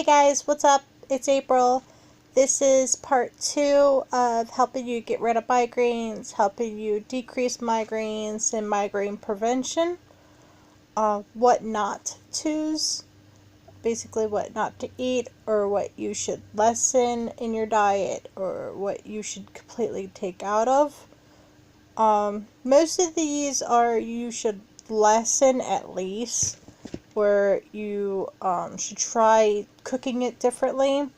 Hey guys, what's up? It's April. This is part 2 of helping you get rid of migraines, helping you decrease migraines and migraine prevention. What not to's, basically what not to eat or what you should lessen in your diet or what you should completely take out of. Most of these are you should lessen at least, where you should try cooking it differently.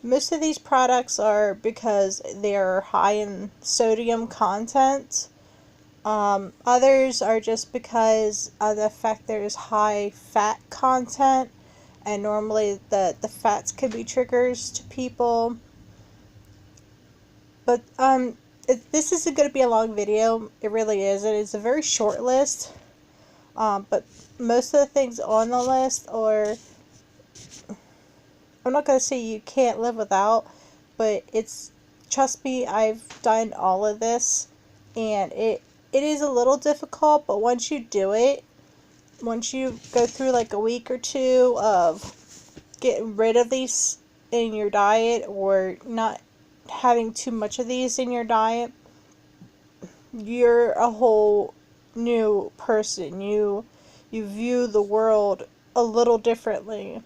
Most of these products are because they're high in sodium content. Others are just because of the fact there's high fat content, and normally the fats can be triggers to people. But this isn't going to be a long video. It really is. It is a very short list. But most of the things on the list are, I'm not going to say you can't live without, but trust me, I've done all of this, and it is a little difficult, but once you do it, once you go through like a week or two of getting rid of these in your diet or not having too much of these in your diet, you're a whole new person. You view the world a little differently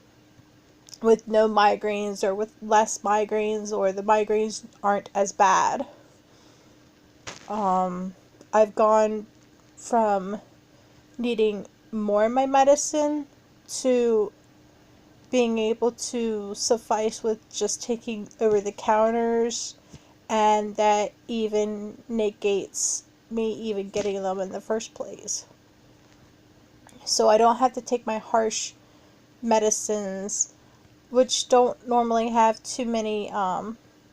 with no migraines or with less migraines, or the migraines aren't as bad. I've gone from needing more of my medicine to being able to suffice with just taking over the counters, and that even negates me even getting them in the first place. So I don't have to take my harsh medicines, which don't normally have too many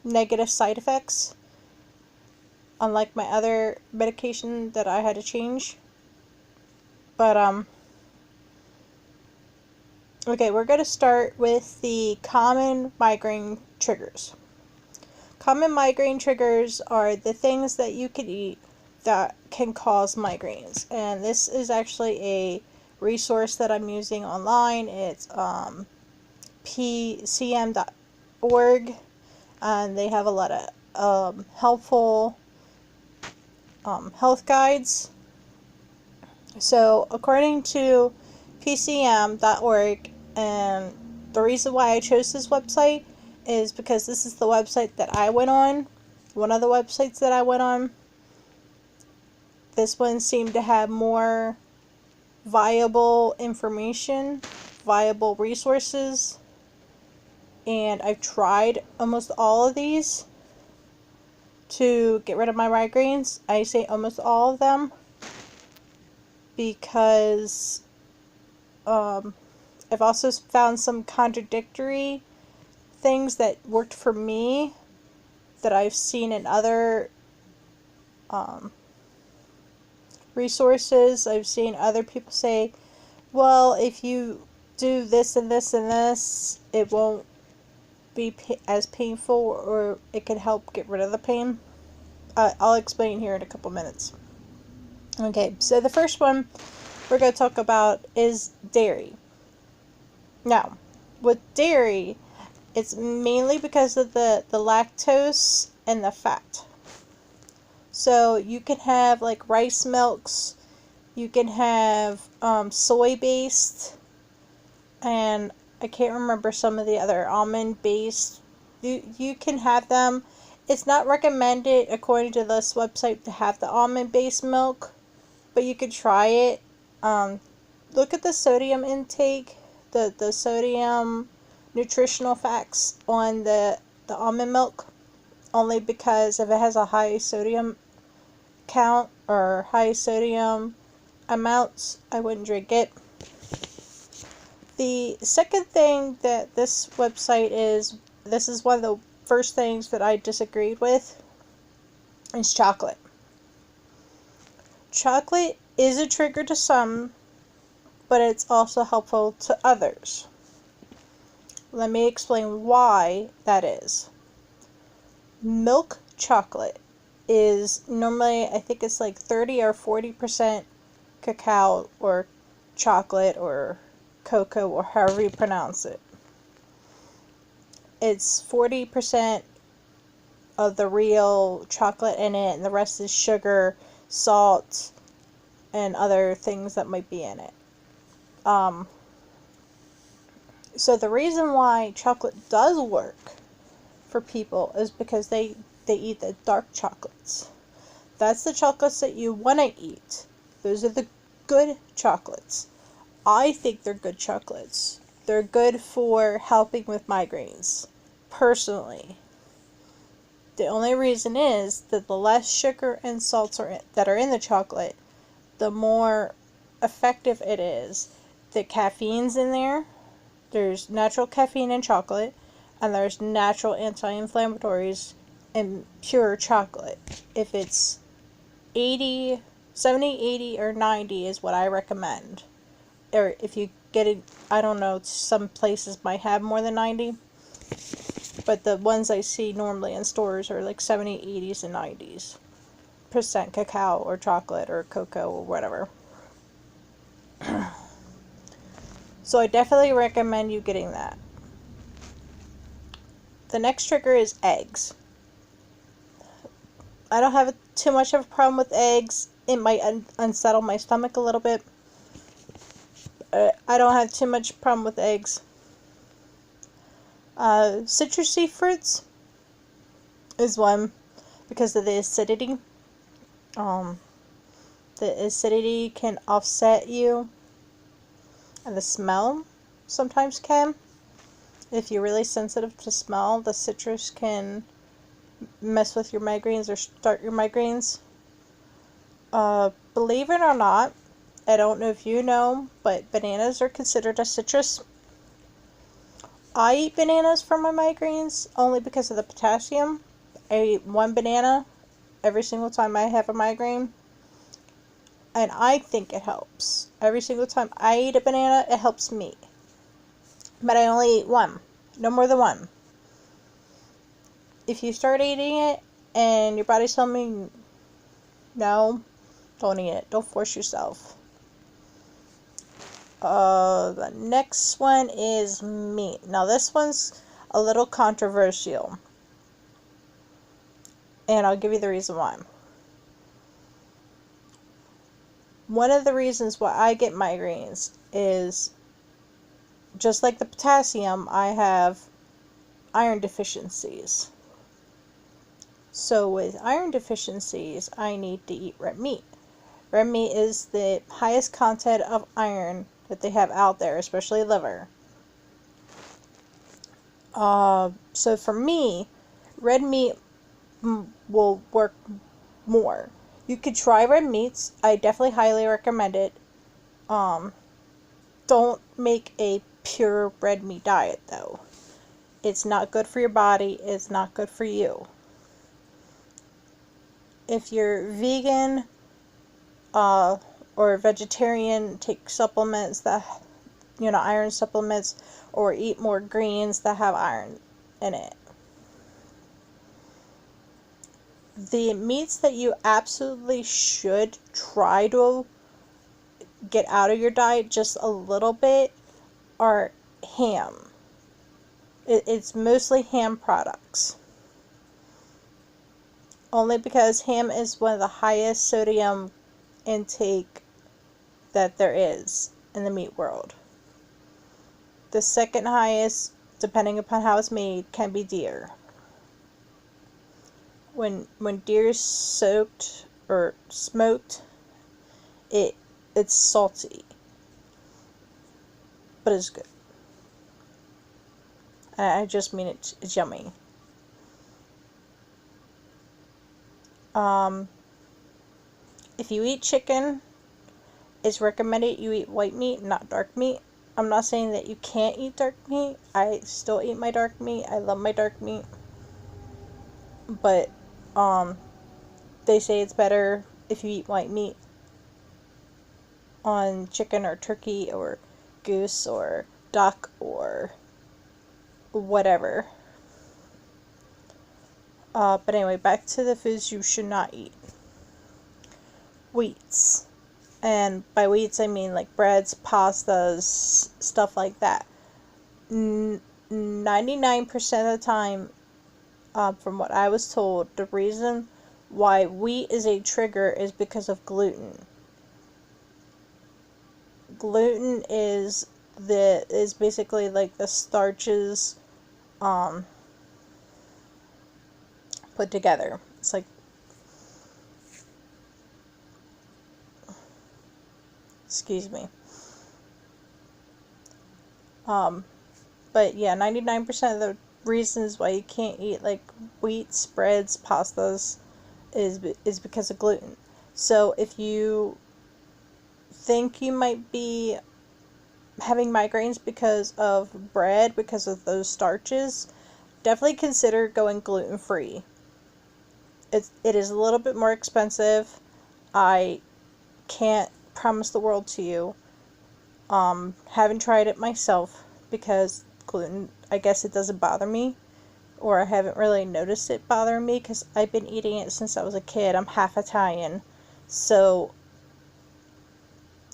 negative side effects, unlike my other medication that I had to change. But okay, we're going to start with the common migraine triggers. Common migraine triggers are the things that you can eat that can cause migraines, and this is actually a resource that I'm using online. It's pcm.org, and they have a lot of helpful health guides. So according to pcm.org, and the reason why I chose this website is because this is the website that I went on, one of the websites that I went on. This one seemed to have more viable information, viable resources, and I've tried almost all of these to get rid of my migraines. I say almost all of them because I've also found some contradictory things that worked for me that I've seen in other resources. I've seen other people say, well, if you do this and this and this, it won't be as painful, or it can help get rid of the pain. I'll explain here in a couple minutes. Okay, so the first one we're going to talk about is dairy. Now, with dairy, it's mainly because of the lactose and the fat. So you can have like rice milks, you can have soy based, and I can't remember some of the other almond based. You can have them. It's not recommended according to this website to have the almond based milk, but you could try it. Look at the sodium intake, the sodium nutritional facts on the almond milk, only because if it has a high sodium count or high sodium amounts, I wouldn't drink it. The second thing that this website this is one of the first things that I disagreed with, is chocolate. Chocolate is a trigger to some, but it's also helpful to others. Let me explain why that is. Milk chocolate is normally, I think it's like 30 or 40% cacao or chocolate or cocoa, or however you pronounce it. it's 40% of the real chocolate in it, and the rest is sugar, salt, and other things that might be in it. So the reason why chocolate does work for people is because they eat the dark chocolates. That's the chocolates that you want to eat. Those are the good chocolates. I think they're good chocolates. They're good for helping with migraines, personally. The only reason is that the less sugar and salts that are in the chocolate, the more effective it is. The caffeine's in there. There's natural caffeine in chocolate, and there's natural anti-inflammatories in pure chocolate. If it's 80, 70, 80, or 90 is what I recommend. Or if you get it, I don't know, some places might have more than 90. But the ones I see normally in stores are like 70, 80s, and 90s % cacao or chocolate or cocoa or whatever. So I definitely recommend you getting that. The next trigger is eggs. I don't have too much of a problem with eggs. It might unsettle my stomach a little bit. I don't have too much problem with eggs. Citrusy fruits is one because of the acidity. The acidity can offset you, and the smell sometimes can. If you're really sensitive to smell, the citrus can mess with your migraines or start your migraines. Believe it or not, I don't know if you know, but bananas are considered a citrus. I eat bananas for my migraines only because of the potassium. I eat one banana every single time I have a migraine, and I think it helps. Every single time I eat a banana, it helps me. But I only eat one, no more than one. If you start eating it and your body's telling me no, don't eat it. Don't force yourself. The next one is meat. Now this one's a little controversial, and I'll give you the reason why. One of the reasons why I get migraines is, just like the potassium, I have iron deficiencies. So with iron deficiencies, I need to eat red meat. Red meat is the highest content of iron that they have out there, especially liver. So for me, red meat will work more. You could try red meats. I definitely highly recommend it. Don't make a pure red meat diet though. It's not good for your body. It's not good for you. If you're vegan or vegetarian, take supplements that, iron supplements, or eat more greens that have iron in it. The meats that you absolutely should try to get out of your diet just a little bit are ham. It's mostly ham products. Only because ham is one of the highest sodium intake that there is in the meat world. The second highest, depending upon how it's made, can be deer. When deer is soaked or smoked, it's salty, but it's good. I just mean it's yummy. If you eat chicken, it's recommended you eat white meat, not dark meat. I'm not saying that you can't eat dark meat. I still eat my dark meat. I love my dark meat. But they say it's better if you eat white meat on chicken or turkey or goose or duck or whatever. But anyway, back to the foods you should not eat. Wheats. And by wheats I mean like breads, pastas, stuff like that. None 99% of the time, from what I was told, the reason why wheat is a trigger is because of gluten. Gluten is basically like the starches put together. It's like, excuse me. But yeah, 99% of the reasons why you can't eat like wheat spreads, pastas is because of gluten. So if you think you might be having migraines because of bread, because of those starches, definitely consider going gluten free. It is a little bit more expensive. I can't promise the world to you. Haven't tried it myself because gluten, I guess it doesn't bother me, or I haven't really noticed it bothering me because I've been eating it since I was a kid. I'm half Italian, so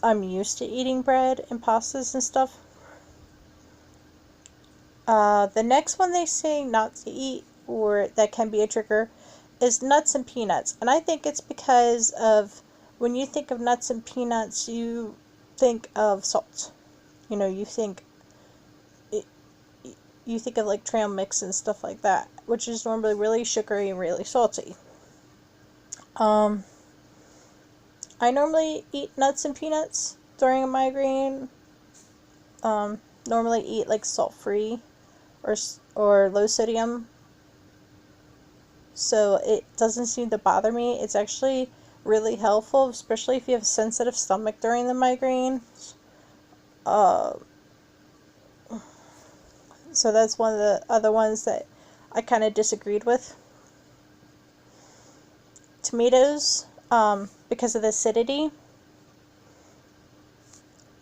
I'm used to eating bread and pastas and stuff. The next one they say not to eat, or that can be a trigger, is nuts and peanuts. And I think it's because of, when you think of nuts and peanuts, you think of salt. You know, you think of like trail mix and stuff like that, which is normally really sugary and really salty. I normally eat nuts and peanuts during a migraine. Normally eat like salt free or low sodium, so it doesn't seem to bother me. It's actually really helpful, especially if you have a sensitive stomach during the migraine. So that's one of the other ones that I kind of disagreed with. Tomatoes, because of the acidity.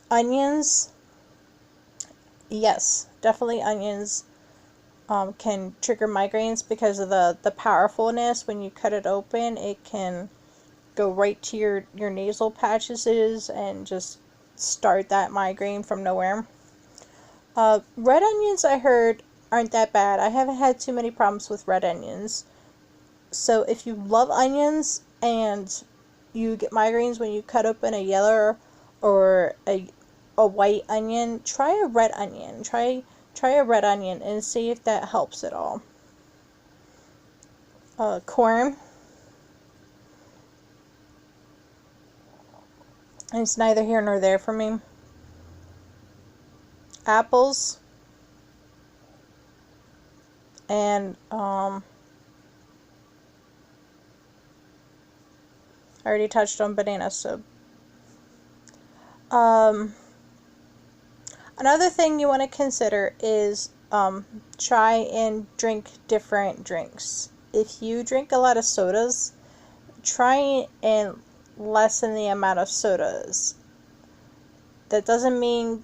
Onions, yes, definitely onions can trigger migraines because of the powerfulness. When you cut it open, it can go right to your nasal patches and just start that migraine from nowhere. Red onions, I heard, aren't that bad. I haven't had too many problems with red onions. So if you love onions and you get migraines when you cut open a yellow or a white onion, try a red onion. Try a red onion and see if that helps at all. Corn. It's neither here nor there for me. Apples. And I already touched on bananas, so another thing you want to consider is try and drink different drinks. If you drink a lot of sodas, try and lessen the amount of sodas. That doesn't mean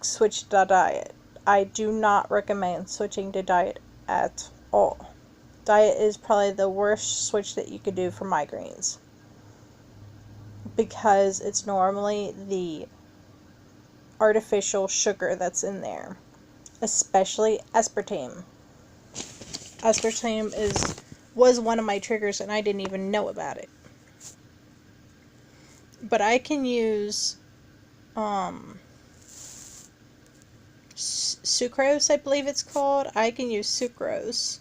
switch to diet. I do not recommend switching to diet at all. Diet is probably the worst switch that you could do for migraines, because it's normally the artificial sugar that's in there, especially aspartame. Aspartame was one of my triggers and I didn't even know about it. But I can use sucrose, I believe it's called. I can use sucrose,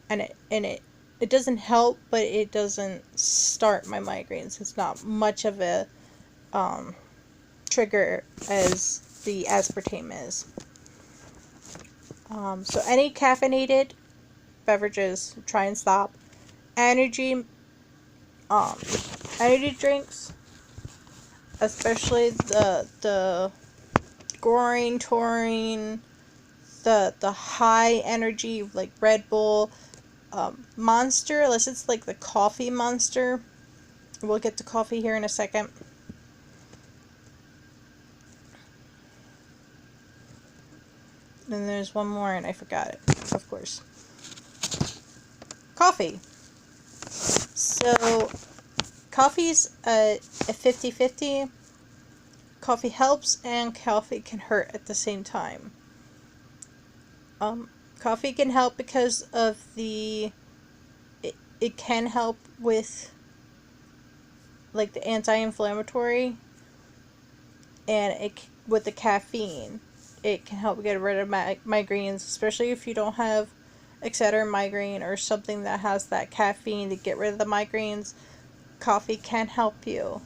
and it doesn't help, but it doesn't start my migraines. It's not much of a trigger as the aspartame is. So any caffeinated beverages, try and stop. Energy drinks, especially the Gorine, taurine, the high energy like Red Bull, Monster, unless it's like the coffee Monster. We'll get to coffee here in a second. And there's one more and I forgot it, of course. Coffee. So coffee's a 50-50. Coffee helps and coffee can hurt at the same time. Coffee can help because of it can help with like the anti-inflammatory, and with the caffeine, it can help get rid of migraines, especially if you don't have Excedrin migraine or something that has that caffeine to get rid of the migraines. Coffee can help you.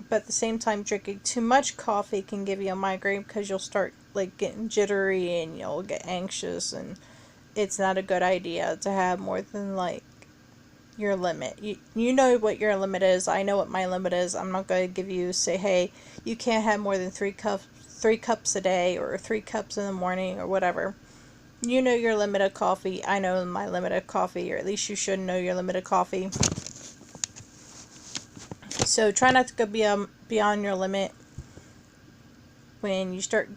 But at the same time, drinking too much coffee can give you a migraine because you'll start like getting jittery and you'll get anxious, and it's not a good idea to have more than like your limit. You know what your limit is. I know what my limit is. I'm not going to give you say, hey, you can't have more than 3 cups a day, or 3 cups in the morning, or whatever. You know your limit of coffee. I know my limit of coffee, or at least you should know your limit of coffee. So try not to go beyond your limit. When you start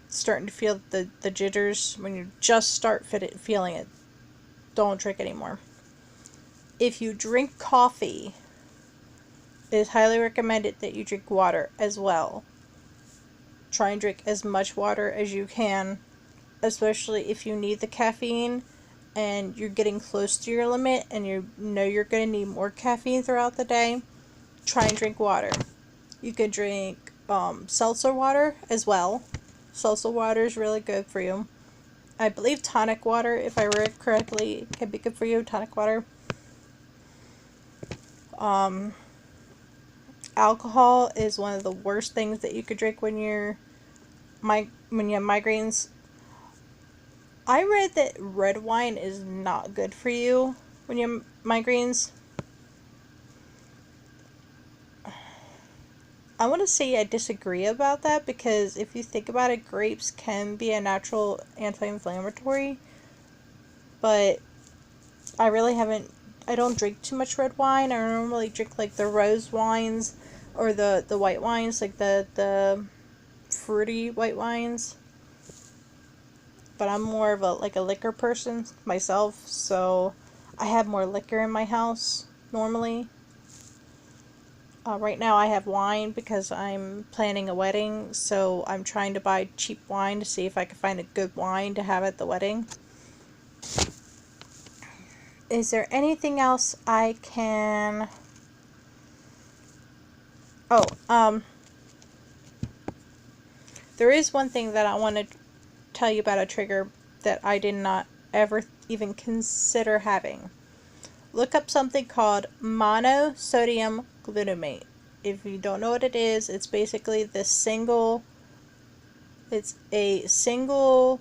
starting to feel the jitters, when you just start feeling it, don't drink anymore. If you drink coffee, it is highly recommended that you drink water as well. Try and drink as much water as you can, especially if you need the caffeine and you're getting close to your limit and you know you're going to need more caffeine throughout the day. Try and drink water. You can drink seltzer water as well. Seltzer water is really good for you. I believe tonic water, if I read correctly, can be good for you. Tonic water. Alcohol is one of the worst things that you could drink when you have migraines. I read that red wine is not good for you when you have migraines. I want to say I disagree about that, because if you think about it, grapes can be a natural anti-inflammatory, but I don't drink too much red wine. I normally drink like the rose wines or the white wines, like the fruity white wines. But I'm more of a liquor person myself, so I have more liquor in my house normally. Right now I have wine because I'm planning a wedding, so I'm trying to buy cheap wine to see if I can find a good wine to have at the wedding. Is there anything else I can... Oh, there is one thing that I want to tell you about, a trigger that I did not ever even consider having. Look up something called monosodium glutamate. If you don't know what it is, it's basically it's a single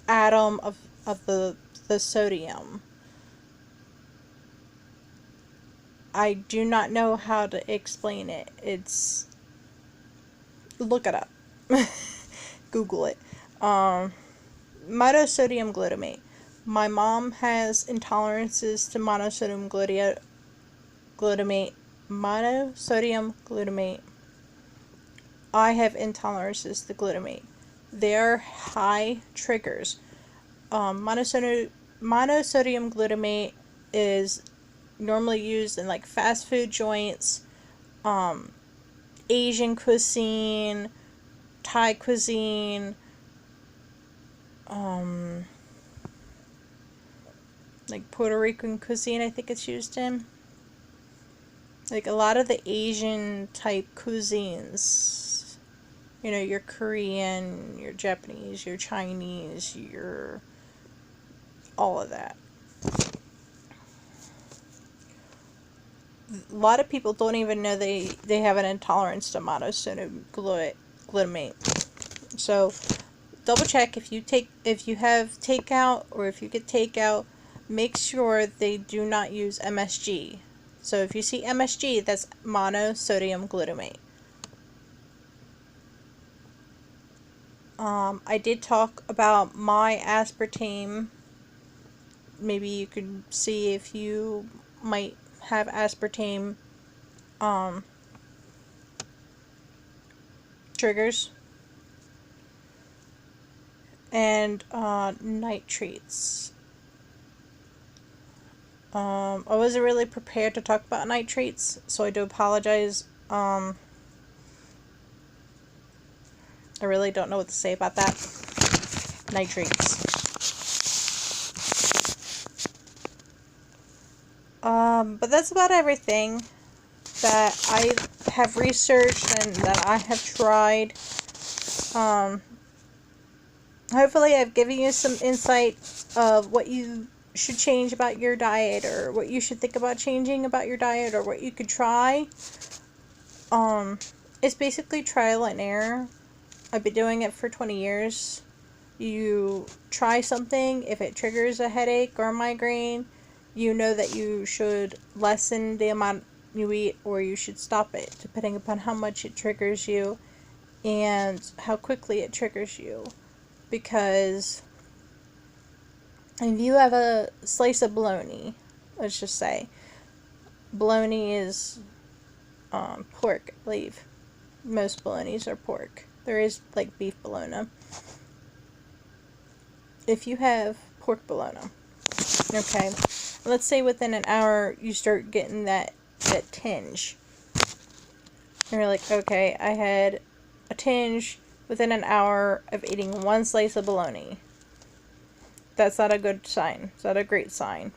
atom of the sodium. I do not know how to explain it. Look it up. Google it. Monosodium glutamate. My mom has intolerances to monosodium glutamate. Monosodium glutamate. I have intolerances to glutamate. They're high triggers. Monosodium glutamate is normally used in like fast food joints, Asian cuisine, Thai cuisine, like Puerto Rican cuisine, I think it's used in. Like a lot of the Asian type cuisines. You know, your Korean, your Japanese, your Chinese, your... all of that. A lot of people don't even know they have an intolerance to monosodium glutamate. So double check if you have takeout, or if you get takeout, make sure they do not use MSG. So if you see MSG, that's monosodium glutamate. I did talk about my aspartame. Maybe you could see if you might have aspartame triggers. And nitrates. I wasn't really prepared to talk about nitrates, so I do apologize. I really don't know what to say about that. Nitrates. But that's about everything that I have researched and that I have tried. Hopefully I've given you some insight of what you should change about your diet, or what you should think about changing about your diet, or what you could try. It's basically trial and error. I've been doing it for 20 years. You try something, if it triggers a headache or a migraine, you know that you should lessen the amount you eat, or you should stop it, depending upon how much it triggers you and how quickly it triggers you. Because if you have a slice of bologna, let's just say, bologna is pork, I believe. Most bolognas are pork. There is like beef bologna. If you have pork bologna, okay, let's say within an hour you start getting that tinge. And you're like, okay, I had a tinge within an hour of eating one slice of bologna. That's not a good sign. It's not a great sign.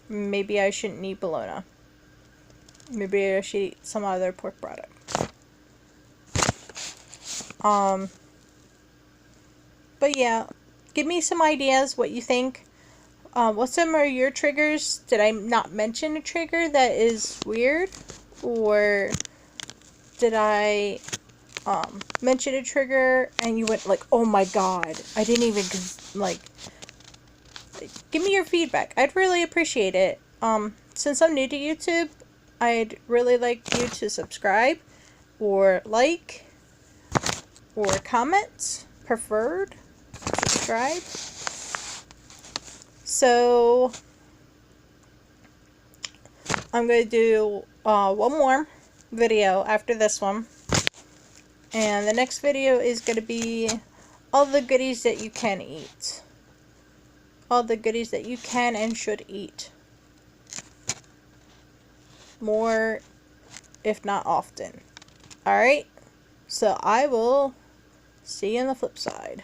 Maybe I shouldn't eat bologna. Maybe I should eat some other pork product. But yeah, give me some ideas what you think. What some are your triggers? Did I not mention a trigger that is weird? Or did I mention a trigger and you went like, oh my god, I didn't even, like, give me your feedback. I'd really appreciate it. Since I'm new to YouTube, I'd really like you to subscribe, or like, or comment. Preferred subscribe. So I'm going to do one more video after this one, and the next video is going to be all the goodies that you can eat. All the goodies that you can and should eat. More, if not often. Alright? So I will see you on the flip side.